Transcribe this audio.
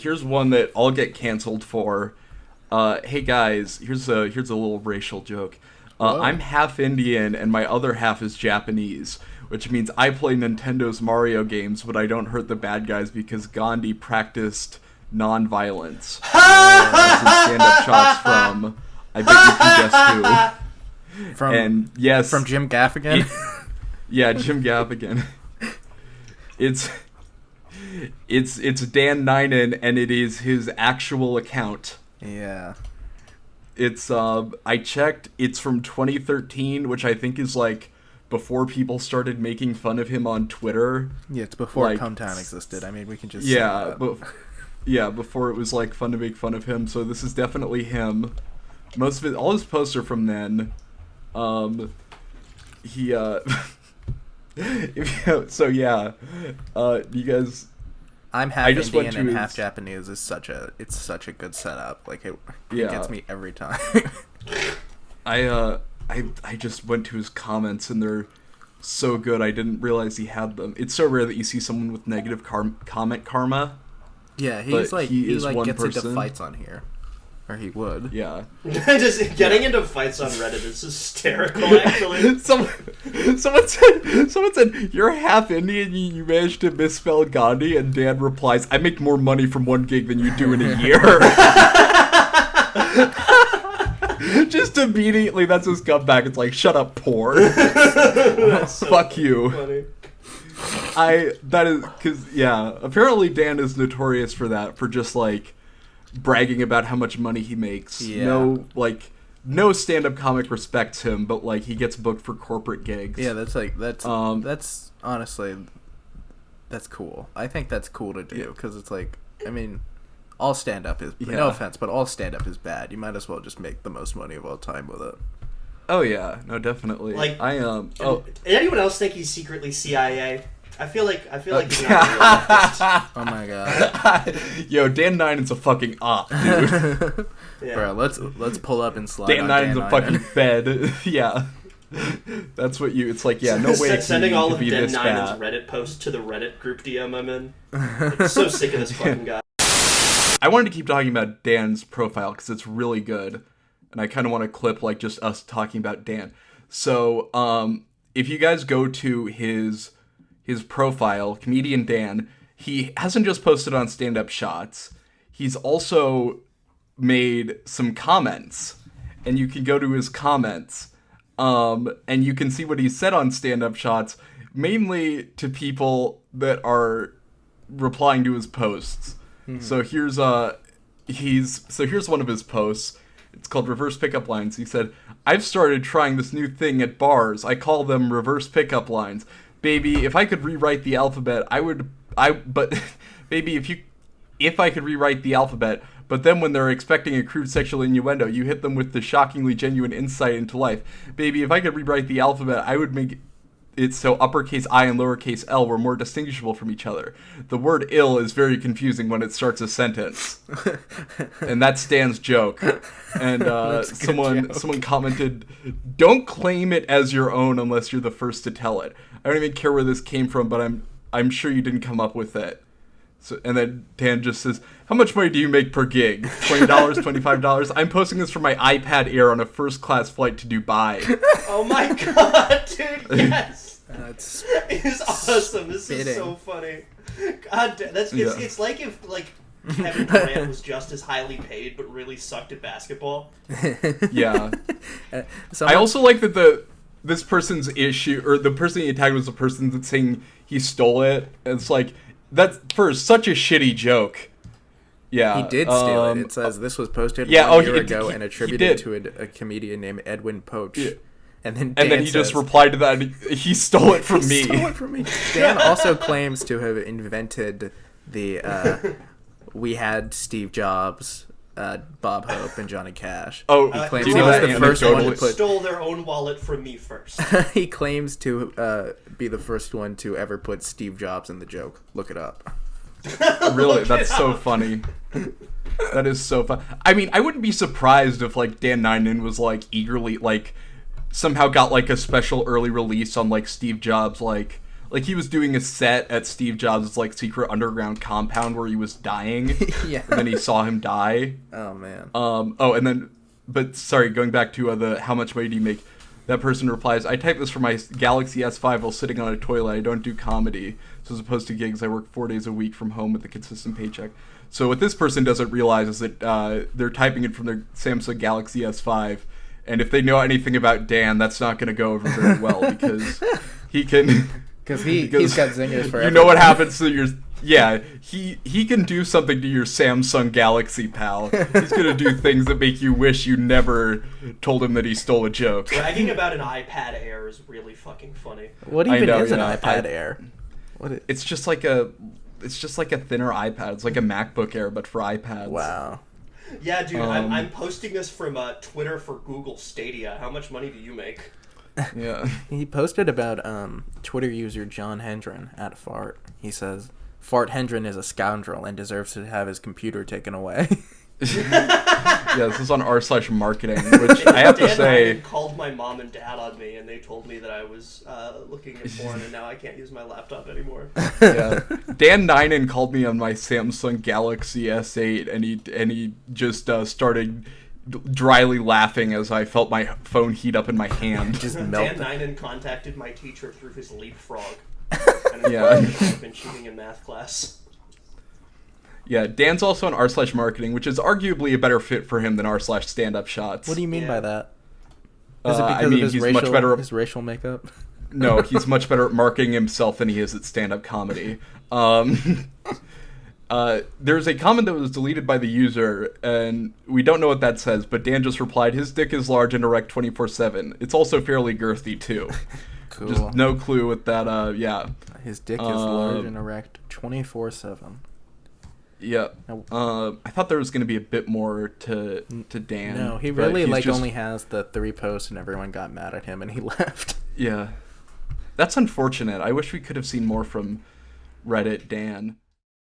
here's one that I'll get canceled for. Hey guys, here's a little racial joke. I'm half Indian and my other half is Japanese, which means I play Nintendo's Mario games, but I don't hurt the bad guys because Gandhi practiced non-violence. That's some stand-up shots from, I bet you can guess who. From Jim Gaffigan? Yeah, Jim Gaffigan. It's Dan Nainan, and it is his actual account. Yeah. It's I checked, it's from 2013, which I think is like before people started making fun of him on Twitter. Yeah, it's before like, Cometown existed. I mean, we can just before it was like fun to make fun of him. So this is definitely him. Most of it, all his posts are from then. You guys. I'm half Indian and half Japanese is such a good setup. Like it gets me every time. I just went to his comments and they're so good. I didn't realize he had them. It's so rare that you see someone with negative comment karma. Yeah, he gets into fights on here. Or he would. Yeah. Just getting into fights on Reddit is hysterical, actually. Someone said, you're half Indian, you managed to misspell Gandhi, and Dan replies, I make more money from one gig than you do in a year. Just immediately, that's his comeback. It's like, shut up, poor. Fuck you. Funny. Apparently Dan is notorious for that, for just, like, bragging about how much money he makes. Yeah. No stand-up comic respects him, but like he gets booked for corporate gigs. Yeah, that's honestly, that's cool. I think that's cool to do because it's like, I mean, all stand-up is no offense, but all stand-up is bad. You might as well just make the most money of all time with it. Oh yeah, no, definitely. Like anyone else think he's secretly CIA? I feel like he's not a real leftist. Oh my god. Yo, Dan Ninan's a fucking op, dude. Yeah. Bro, let's pull up and slide. Dan Ninan's a fucking fed. Yeah. That's what you. It's like, yeah, no way. Sending all of Dan Ninan's Reddit posts to the Reddit group DM I'm in. I'm so sick of this fucking guy. I wanted to keep talking about Dan's profile because it's really good, and I kind of want to clip like just us talking about Dan. So, if you guys go to his profile, Comedian Dan, he hasn't just posted on stand-up shots. He's also made some comments, and you can go to his comments, and you can see what he said on stand-up shots, mainly to people that are replying to his posts. Mm-hmm. So here's one of his posts. It's called Reverse Pickup Lines. He said, I've started trying this new thing at bars. I call them reverse pickup lines. Baby, if I could rewrite the alphabet, if I could rewrite the alphabet, but then when they're expecting a crude sexual innuendo, you hit them with the shockingly genuine insight into life. Baby, if I could rewrite the alphabet, I would make it so uppercase I and lowercase l were more distinguishable from each other. The word ill is very confusing when it starts a sentence. And that's Stan's joke. And someone commented, don't claim it as your own unless you're the first to tell it. I don't even care where this came from, but I'm sure you didn't come up with it. So, and then Dan just says, how much money do you make per gig? $20, $25? I'm posting this from my iPad Air on a first-class flight to Dubai. Oh my god, dude, yes! It's awesome. This is so funny. God damn, it's like if Kevin Durant was just as highly paid but really sucked at basketball. Yeah. I also like that this person's issue, or the person he attacked was the person that's saying he stole it. And it's like, that's for such a shitty joke. Yeah. He did steal it. It says this was posted 1 year ago and attributed to a comedian named Edwin Poach. Yeah. And then he just replied to that, and he stole it from me. Stole it from me. Dan also claims to have invented the we had Steve Jobs, Bob Hope, and Johnny Cash. Oh, he claims he was the first one to stole their own wallet from me first. He claims to be the first one to ever put Steve Jobs in the joke. Look it up. Really? That's so funny. That is so fun. I mean, I wouldn't be surprised if Dan Nainan was eagerly somehow got a special early release on Steve Jobs like he was doing a set at Steve Jobs' like secret underground compound where he was dying. Yeah. And then he saw him die. Oh man. And then, but sorry, going back to the how much money do you make? That person replies, I type this for my Galaxy S5 while sitting on a toilet. I don't do comedy. So as opposed to gigs, I work 4 days a week from home with a consistent paycheck. So what this person doesn't realize is that they're typing it from their Samsung Galaxy S5. And if they know anything about Dan, that's not going to go over very well because he can... Because he's got zingers for everyone. You know what happens to your... Yeah, he can do something to your Samsung Galaxy, pal. He's going to do things that make you wish you never told him that he stole a joke. Bragging about an iPad Air is really fucking funny. What even is an iPad Air? It's just like a thinner iPad. It's like a MacBook Air, but for iPads. Wow. Yeah, dude, I'm posting this from Twitter for Google Stadia. How much money do you make? Yeah. He posted about Twitter user John Hendren at Fart. He says, Fart Hendren is a scoundrel and deserves to have his computer taken away. Yeah, this is on r/marketing, which I have to say... Dan called my mom and dad on me, and they told me that I was looking at porn, and now I can't use my laptop anymore. Yeah. Dan Nainan called me on my Samsung Galaxy S8, and he just started dryly laughing as I felt my phone heat up in my hand. Just Dan melted. Nainan contacted my teacher through his leapfrog. Yeah. I've been cheating in math class. Yeah, Dan's also on r/marketing, which is arguably a better fit for him than r/stand-up shots. What do you mean by that? Is it because I mean, of he's much better. his racial makeup? No, he's much better at marketing himself than he is at stand-up comedy. There's a comment that was deleted by the user, and we don't know what that says, but Dan just replied, his dick is large and erect 24/7. It's also fairly girthy, too. Cool. Just no clue with that, yeah. His dick is large and erect 24/7. Yeah. I thought there was going to be a bit more to Dan. No, he but really he's just... only has the 3 posts and everyone got mad at him and he left. Yeah. That's unfortunate. I wish we could have seen more from Reddit Dan.